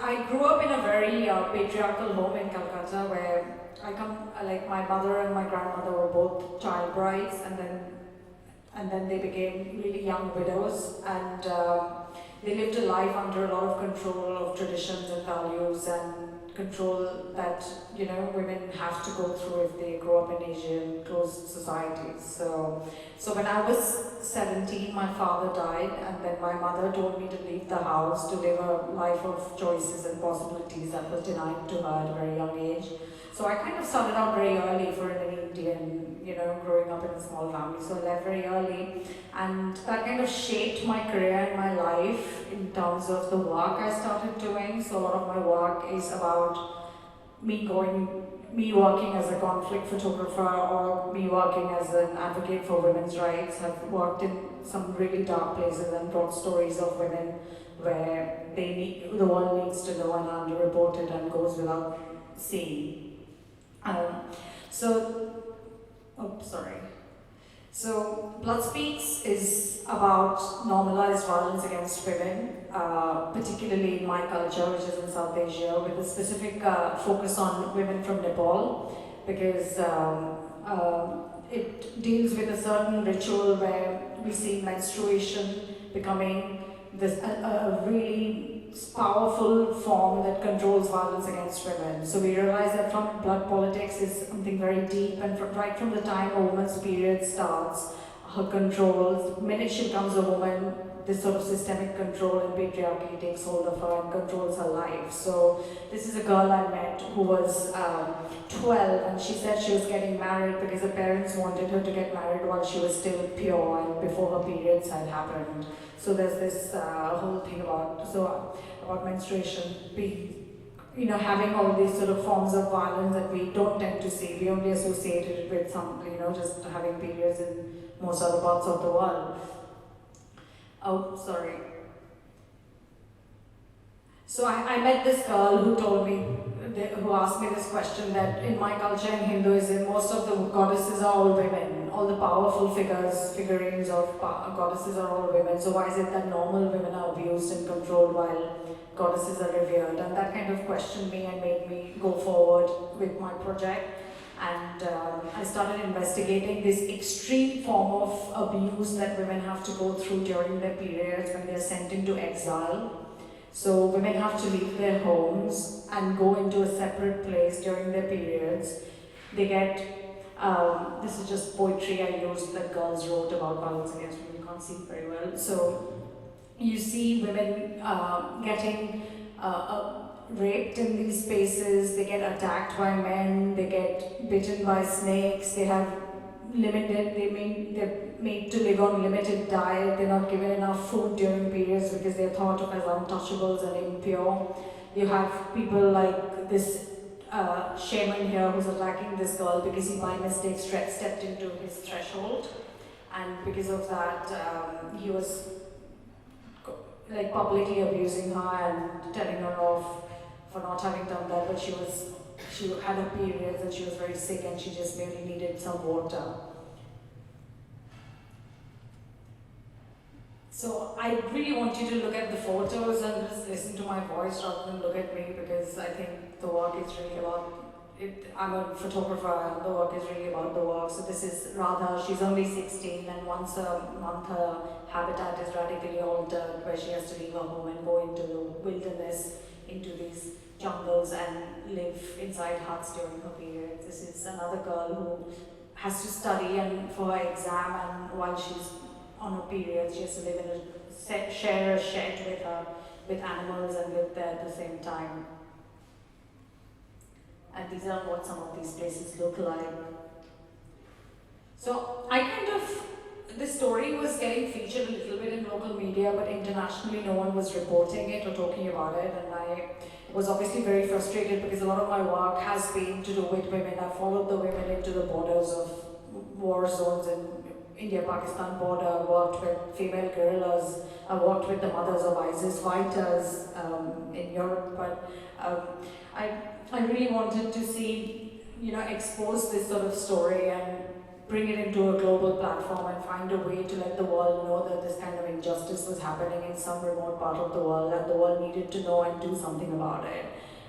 I grew up in a very patriarchal home in Calcutta where like my mother and my grandmother were both child brides, and then they became really young widows, and they lived a life under a lot of control of traditions and values and control that women have to go through if they grow up in Asian closed societies. So when I was 17, my father died, and then my mother told me to leave the house to live a life of choices and possibilities that was denied to her at a very young age. So I kind of started out very early for an Indian, growing up in a small family. So I left very early, and that kind of shaped my career and my life in terms of the work I started doing. So a lot of my work is about me working as a conflict photographer, or me working as an advocate for women's rights. I've worked in some really dark places and brought stories of women where the world needs to know and underreported and goes without seeing. So Blood Speaks is about normalized violence against women, particularly in my culture, which is in South Asia, with a specific focus on women from Nepal, because it deals with a certain ritual where we see menstruation becoming a really powerful form that controls violence against women. So we realize that from blood politics is something very deep, and right from the time a woman's period starts, her controls, the minute she becomes a woman, this sort of systemic control and patriarchy takes hold of her and controls her life. So this is a girl I met who was 12, and she said she was getting married because her parents wanted her to get married while she was still pure and before her periods had happened. So there's this whole thing about menstruation being, having all these sort of forms of violence that we don't tend to see. We only associate it with just having periods in most other parts of the world. So I met this girl who asked me this question, that in my culture in Hinduism, most of the goddesses are all women. All the powerful figurines of goddesses are all women. So why is it that normal women are abused and controlled while goddesses are revered? And that kind of questioned me and made me go forward with my project. And I started investigating this extreme form of abuse that women have to go through during their periods when they're sent into exile. So women have to leave their homes and go into a separate place during their periods. They get, this is just poetry I used that girls wrote about violence against women. You can't see it very well. So you see women getting raped in these spaces, they get attacked by men, they get bitten by snakes, they're made to live on limited diet, they're not given enough food during periods because they're thought of as untouchables and impure. You have people like this shaman here who's attacking this girl because he by mistake stepped into his threshold, and because of that he was publicly abusing her and telling her off for not having done that, but she had her periods and she was very sick and she just merely needed some water. So I really want you to look at the photos and just listen to my voice rather than look at me, because I think the work is really about it. I'm a photographer and the work is really about the work. So this is Radha, she's only 16, and once a month her habitat is radically altered where she has to leave her home and go into the wilderness, into these jungles and live inside huts during her periods. This is another girl who has to study and for her exam, and while she's on her period she has to live in share a shed with animals and live there at the same time. And these are what some of these places look like. So this story was getting featured a little bit in local media, but internationally no one was reporting it or talking about it, and I was obviously very frustrated because a lot of my work has been to do with women. I followed the women into the borders of war zones in India-Pakistan border. I worked with female guerrillas. I worked with the mothers of ISIS fighters in Europe, but I really wanted to see, expose this sort of story and bring it into a global platform and find a way to let the world know that this kind of injustice was happening in some remote part of the world, and the world needed to know and do something about it.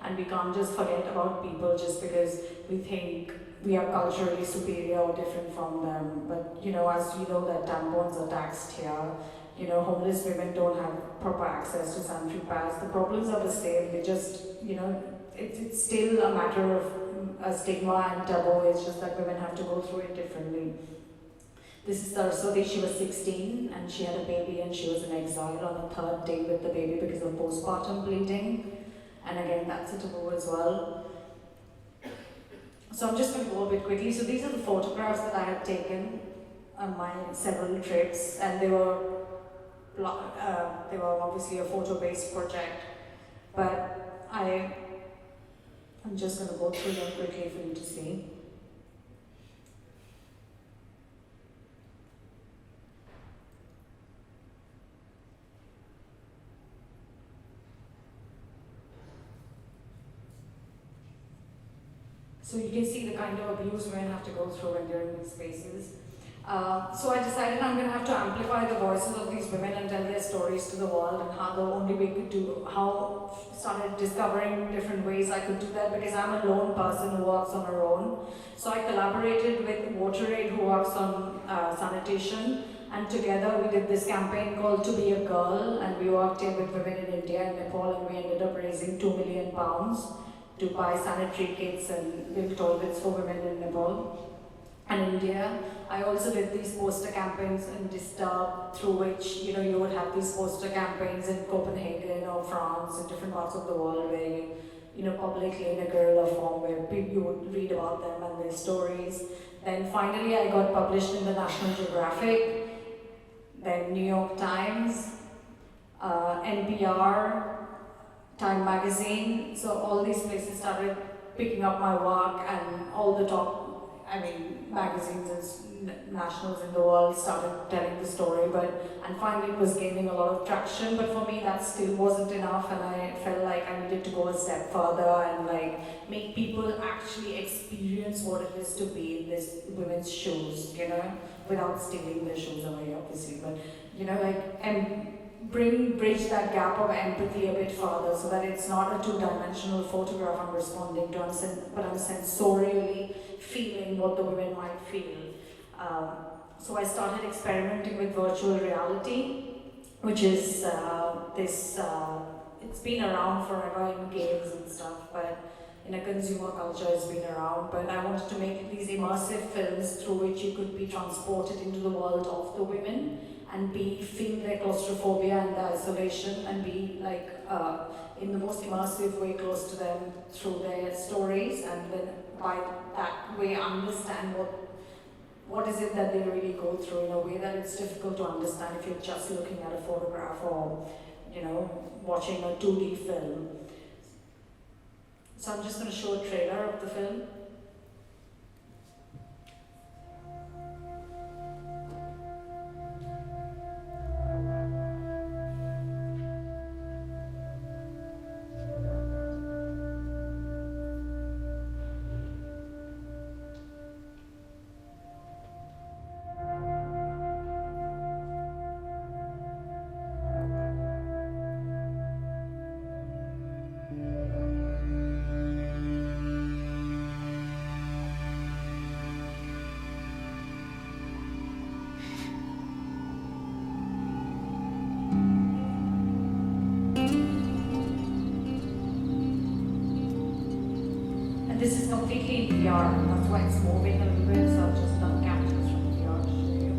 And we can't just forget about people just because we think we are culturally superior or different from them. But as you know that tampons are taxed here, homeless women don't have proper access to sanitary pads. The problems are the same. They just, it's still a matter of a stigma and taboo. It's just that women have to go through it differently. This is Saraswati. She was 16 and she had a baby, and she was in exile on the third day with the baby because of postpartum bleeding. And again, that's a taboo as well. So I'm just going to go a bit quickly. So these are the photographs that I had taken on my several trips, and they were obviously a photo-based project, but I'm just going to go through them quickly for you to see. So you can see the kind of abuse women have to go through when they're in these spaces. So I decided I'm going to have to amplify the voices of these women and tell their stories to the world, and how the only way started discovering different ways I could do that, because I'm a lone person who works on her own. So I collaborated with WaterAid, who works on sanitation, and together we did this campaign called To Be a Girl, and we worked with women in India and Nepal, and we ended up raising £2 million to buy sanitary kits and build toilets for women in Nepal and India. I also did these poster campaigns in Disturb, through which you would have these poster campaigns in Copenhagen or France, in different parts of the world, where publicly in a guerrilla form, where you would read about them and their stories. Then finally I got published in the National Geographic, then New York Times, NPR, Time Magazine. So all these places started picking up my work, and all the top magazines and nationals in the world started telling the story. And finally it was gaining a lot of traction, but for me that still wasn't enough, and I felt like I needed to go a step further and make people actually experience what it is to be in this women's shoes, without stealing their shoes away, obviously, but and bridge that gap of empathy a bit further, so that it's not a two-dimensional photograph I'm responding to, but I'm sensorially feeling what the women might feel. So I started experimenting with virtual reality, which is it's been around forever in games and stuff, but in a consumer culture it's been around. But I wanted to make these immersive films through which you could be transported into the world of the women and feel their claustrophobia and their isolation, and be in the most immersive way close to them through their stories, and then by that way understand what is it that they really go through, in a way that it's difficult to understand if you're just looking at a photograph or watching a 2D film. So I'm just going to show a trailer of the film. This is completely in VR, that's why it's moving a little bit, so I've just done captures from VR to show you.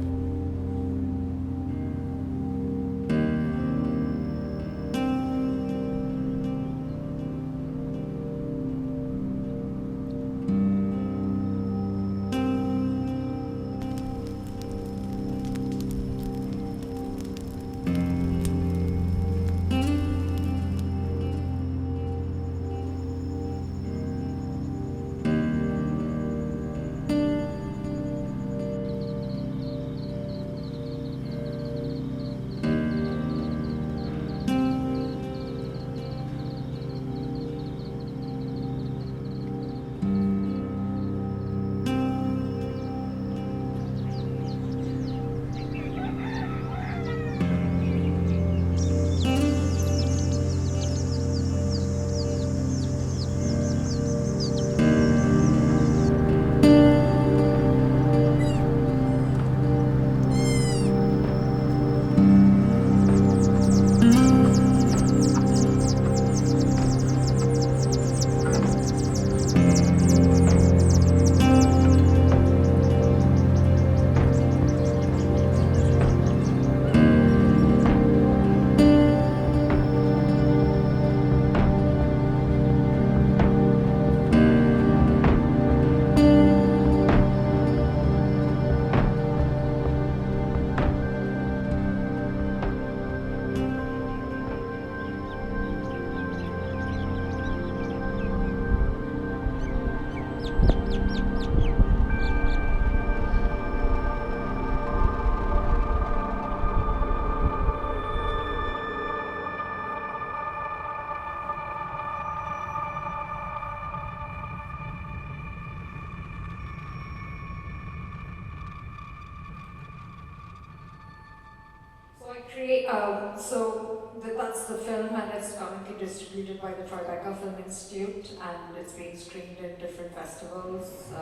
That's the film, and it's currently distributed by the Tribeca Film Institute, and it's being screened in different festivals.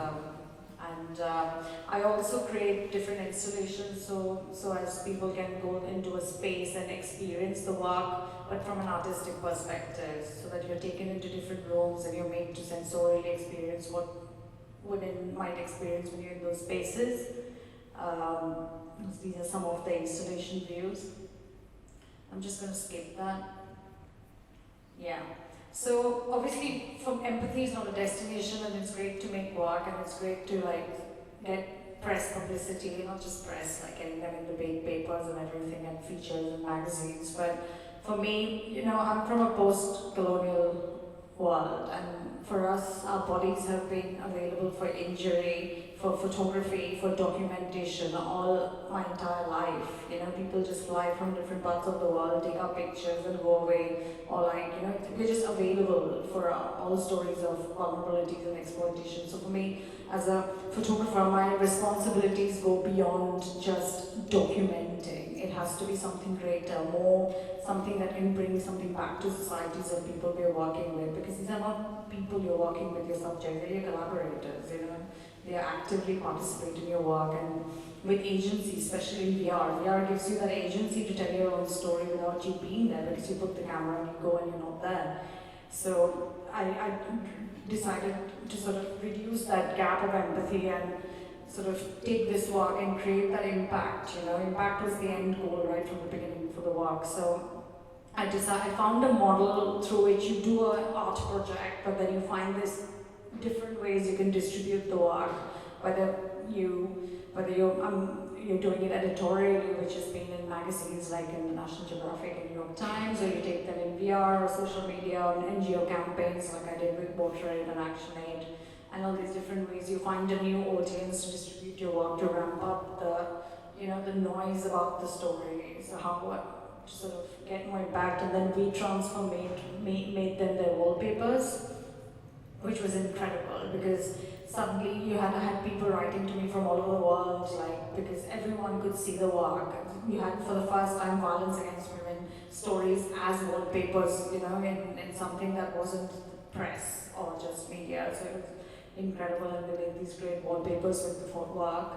I also create different installations, so as people can go into a space and experience the work, but from an artistic perspective, so that you're taken into different rooms and you're made to sensorially experience what women might experience when you're in those spaces. These are some of the installation views. I'm just going to skip that. Yeah. So obviously, from empathy is not a destination, and it's great to make work, and it's great to get press publicity, not just press, getting them in the big papers and everything, and features and magazines. But for me, I'm from a post-colonial world, and for us, our bodies have been available for injury, for photography, for documentation all my entire life. People just fly from different parts of the world, take our pictures and go away, or we're just available for all stories of vulnerabilities and exploitation. So for me, as a photographer, my responsibilities go beyond just documenting. It has to be something greater, more something that can bring something back to societies and people we're working with, because these are not people you're working with, your subjects, they're your collaborators, They actively participate in your work, and with agency, especially in VR. VR gives you that agency to tell your own story without you being there, because you put the camera and you go and you're not there. So I decided to sort of reduce that gap of empathy and sort of take this work and create that impact. Impact was the end goal right from the beginning for the work. So I found a model through which you do an art project, but then you find this different ways you can distribute the work, whether you're doing it editorially, which has been in magazines like in the National Geographic and New York Times, or you take them in VR or social media or NGO campaigns like I did with Portrait and ActionAid, and all these different ways you find a new audience to distribute your work, to ramp up the noise about the story, so to sort of get more impact. And then WeTransfer made them their wallpapers, which was incredible, because suddenly you had people writing to me from all over the world, because everyone could see the work. You had, for the first time, violence against women stories as wallpapers, in something that wasn't press or just media. So it was incredible, and they made these great wallpapers with the work,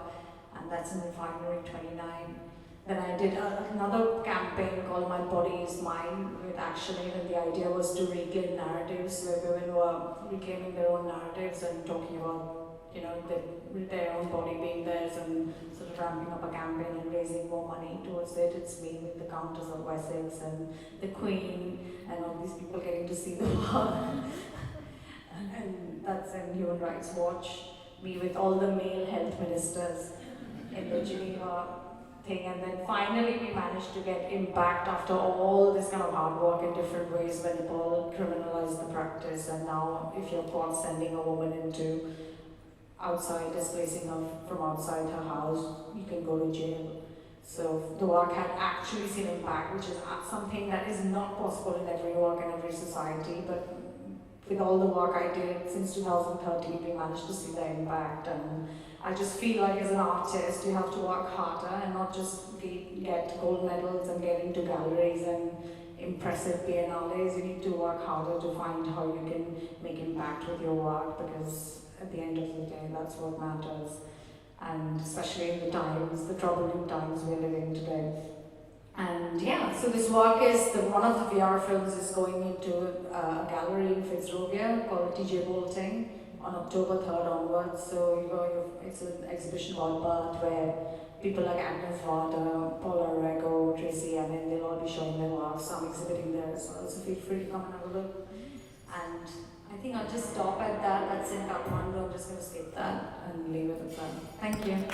and that's in Refinery 29. Then I did another campaign called My Body Is Mine with ActionAid, and the idea was to reclaim narratives where women were reclaiming their own narratives and talking about, their own body being theirs, and sort of ramping up a campaign and raising more money towards it. It's me with the Countess of Wessex and the Queen and all these people getting to see the work. And that's in Human Rights Watch, me with all the male health ministers in the Geneva thing. And then finally we managed to get impact after all this kind of hard work in different ways when Nepal criminalized the practice. And now if you're caught sending a woman into displacing her from outside her house, you can go to jail. So the work had actually seen impact, which is something that is not possible in every work and every society, but with all the work I did since 2013, we managed to see the impact. And I just feel like as an artist, you have to work harder and not just get gold medals and get into galleries and impressive biennales. You need to work harder to find how you can make impact with your work, because at the end of the day, that's what matters. And especially in the troubling times we're living today. And yeah, so this work is, one of the VR films is going into a gallery in Fitzrovia called TJ Bolting on October 3rd onwards. So it's an exhibition called Birth, where people like Agnes Varda, Paula Rego, Tracy Emin, they'll all be showing their work. So I'm exhibiting there as well, so feel free to come and have a look. And I think I'll just stop at that. That's in Kathmandu. I'm just going to skip that and leave it at that. Thank you.